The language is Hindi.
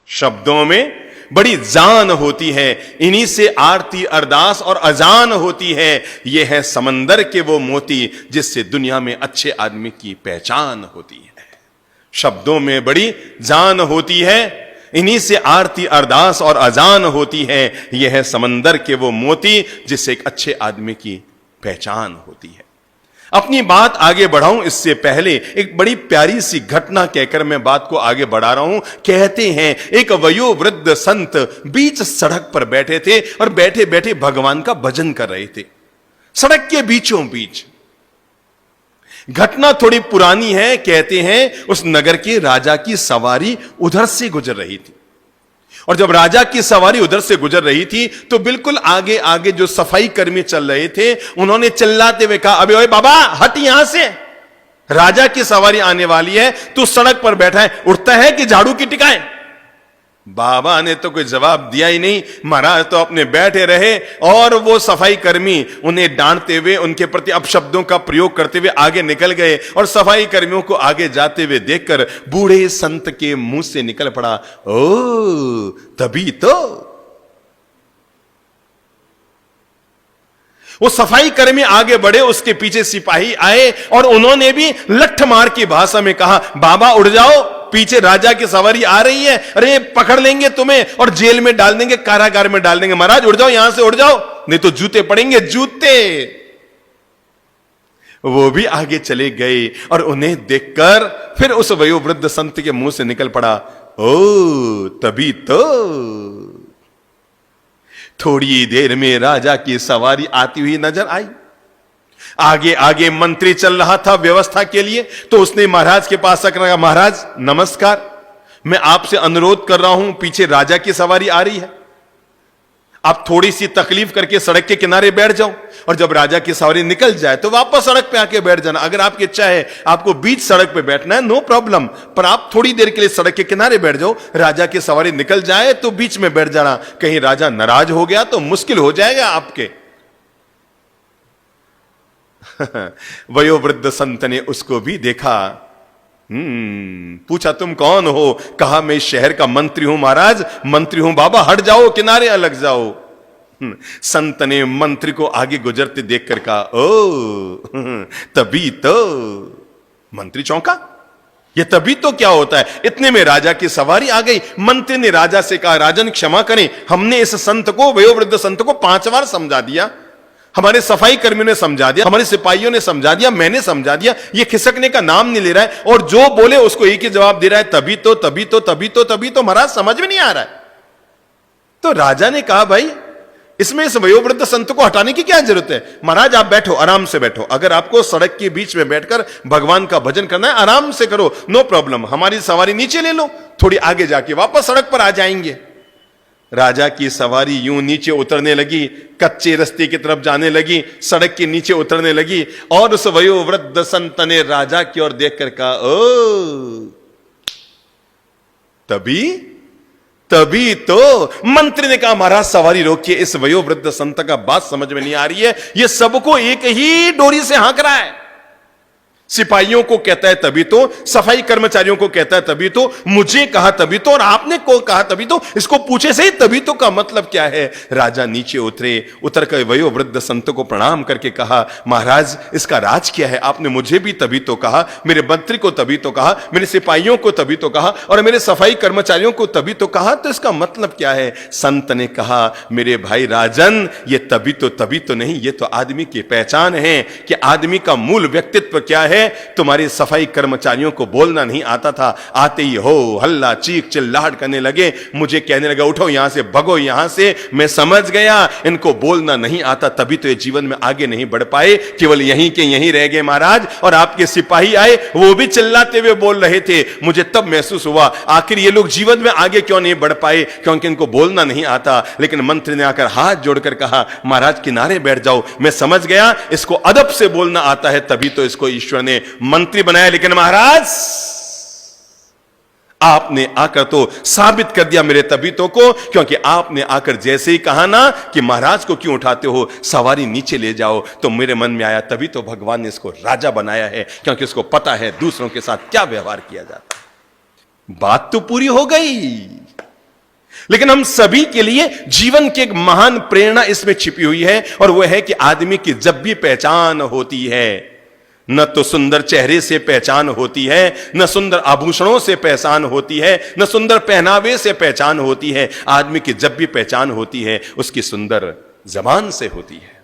शब्दों में बड़ी जान होती है, इन्हीं से आरती अरदास और अजान होती है। ये है समंदर के वो मोती जिससे दुनिया में अच्छे आदमी की पहचान होती है। शब्दों में बड़ी जान होती है, इन्हीं से आरती अरदास और अजान होती है। यह है समंदर के वो मोती जिससे एक अच्छे आदमी की पहचान होती है। अपनी बात आगे बढ़ाऊं इससे पहले एक बड़ी प्यारी सी घटना कहकर मैं बात को आगे बढ़ा रहा हूं। कहते हैं एक वयोवृद्ध संत बीच सड़क पर बैठे थे और बैठे बैठे भगवान का भजन कर रहे थे, सड़क के बीचों बीच। घटना थोड़ी पुरानी है। कहते हैं उस नगर के राजा की सवारी उधर से गुजर रही थी, और जब राजा की सवारी उधर से गुजर रही थी तो बिल्कुल आगे आगे जो सफाई कर्मी चल रहे थे, उन्होंने चिल्लाते हुए कहा, अबे ओए बाबा हट यहां से, राजा की सवारी आने वाली है, तू सड़क पर बैठा है, उठता है कि झाड़ू की टिकाए। बाबा ने तो कोई जवाब दिया ही नहीं। महाराज तो अपने बैठे रहे और वो सफाई कर्मी उन्हें डांटते हुए, उनके प्रति अपशब्दों का प्रयोग करते हुए आगे निकल गए। और सफाई कर्मियों को आगे जाते हुए देखकर बूढ़े संत के मुंह से निकल पड़ा, ओ तभी तो। वो सफाई कर्मी आगे बढ़े, उसके पीछे सिपाही आए और उन्होंने भी लठ मार की भाषा में कहा, बाबा उठ जाओ, पीछे राजा की सवारी आ रही है, अरे पकड़ लेंगे तुम्हें और जेल में डाल देंगे, कारागार में डाल देंगे। महाराज उठ जाओ, यहां से उठ जाओ, नहीं तो जूते पड़ेंगे, जूते। वो भी आगे चले गए और उन्हें देखकर फिर उस वयोवृद्ध संत के मुंह से निकल पड़ा, ओ तभी तो। थोड़ी देर में राजा की सवारी आती हुई नजर आई। आगे आगे मंत्री चल रहा था व्यवस्था के लिए, तो उसने महाराज के पास आकर कहा, महाराज नमस्कार, मैं आपसे अनुरोध कर रहा हूं, पीछे राजा की सवारी आ रही है, आप थोड़ी सी तकलीफ करके सड़क के किनारे बैठ जाओ, और जब राजा की सवारी निकल जाए तो वापस सड़क पे आके बैठ जाना। अगर आपकी इच्छा है आपको बीच सड़क पे बैठना है, नो प्रॉब्लम, पर आप थोड़ी देर के लिए सड़क के किनारे बैठ जाओ, राजा की सवारी निकल जाए तो बीच में बैठ जाना, कहीं राजा नाराज हो गया तो मुश्किल हो जाएगा आपके। वयोवृद्ध संत ने उसको भी देखा, पूछा तुम कौन हो? कहा मैं इस शहर का मंत्री हूं महाराज। मंत्री हूं बाबा, हट जाओ, किनारे अलग जाओ। संत ने मंत्री को आगे गुजरते देखकर कहा, ओ तभी तो। मंत्री चौंका, ये तभी तो क्या होता है? इतने में राजा की सवारी आ गई। मंत्री ने राजा से कहा, राजन क्षमा करें, हमने इस संत को, वयोवृद्ध संत को 5 बार समझा दिया, हमारे सफाई कर्मियों ने समझा दिया, हमारे सिपाहियों ने समझा दिया, मैंने समझा दिया, ये खिसकने का नाम नहीं ले रहा है, और जो बोले उसको एक ही जवाब दे रहा है, तभी तो तभी तो तभी तो तभी तो। महाराज समझ में नहीं आ रहा है। तो राजा ने कहा, भाई इसमें इस वयोवृद्ध संत को हटाने की क्या जरूरत है? महाराज आप बैठो, आराम से बैठो, अगर आपको सड़क के बीच में बैठकर भगवान का भजन करना है आराम से करो, नो प्रॉब्लम, हमारी सवारी नीचे ले लो, थोड़ी आगे जाके वापस सड़क पर आ जाएंगे। राजा की सवारी यूं नीचे उतरने लगी, कच्चे रास्ते की तरफ जाने लगी, सड़क के नीचे उतरने लगी, और उस वयोवृद्ध संत ने राजा की ओर देखकर कहा, ओ तभी तभी तो। मंत्री ने कहा, महाराज सवारी रोकिए, इस वयोवृद्ध संत का बात समझ में नहीं आ रही है, ये सबको एक ही डोरी से हाँक रहा है। सिपाहियों को कहता है तभी तो, सफाई कर्मचारियों को कहता है तभी तो, मुझे कहा तभी तो, और आपने को कहा तभी तो, इसको पूछे से ही तभी तो का मतलब क्या है? राजा नीचे उतरे, उतर कर वयोवृद्ध संत को प्रणाम करके कहा, महाराज इसका राज क्या है? आपने मुझे भी तभी तो कहा, मेरे मंत्री को तभी तो कहा, मेरे सिपाहियों को तभी तो कहा, और मेरे सफाई कर्मचारियों को तभी तो कहा, तो इसका मतलब क्या है? संत ने कहा, मेरे भाई राजन, ये तभी तो नहीं, ये तो आदमी की पहचान है कि आदमी का मूल व्यक्तित्व क्या है। तुम्हारे सफाई कर्मचारियों को बोलना नहीं आता था, आते ही हो हल्ला चीख चिल्लाहट करने लगे, मुझे कहने लगा उठो यहां से, भगो यहां से। मैं समझ गया इनको बोलना नहीं आता, तभी तो ये जीवन में आगे नहीं बढ़ पाए, केवल यहीं के यहीं रह गए महाराज। और आपके सिपाही आए, वो भी चिल्लाते हुए बोल रहे थे, मुझे तब महसूस हुआ आखिर ये लोग जीवन में आगे क्यों नहीं बढ़ पाए, क्योंकि इनको बोलना नहीं आता। लेकिन मंत्री ने आकर हाथ जोड़कर कहा, महाराज किनारे बैठ जाओ, मैं समझ गया इसको अदब से बोलना आता है, तभी तो इसको ईश्वर ने मंत्री बनाया। लेकिन महाराज आपने आकर तो साबित कर दिया मेरे तबीतों को, क्योंकि आपने आकर जैसे ही कहा ना कि महाराज को क्यों उठाते हो, सवारी नीचे ले जाओ, तो मेरे मन में आया तभी तो भगवान ने इसको राजा बनाया है, क्योंकि उसको पता है दूसरों के साथ क्या व्यवहार किया जाता है। बात तो पूरी हो गई। लेकिन हम सभी के लिए जीवन की एक महान प्रेरणा इसमें छिपी हुई है, और वह है कि आदमी की जब भी पहचान होती है, न तो सुंदर चेहरे से पहचान होती है, न सुंदर आभूषणों से पहचान होती है, न सुंदर पहनावे से पहचान होती है। आदमी की जब भी पहचान होती है उसकी सुंदर जबान से होती है।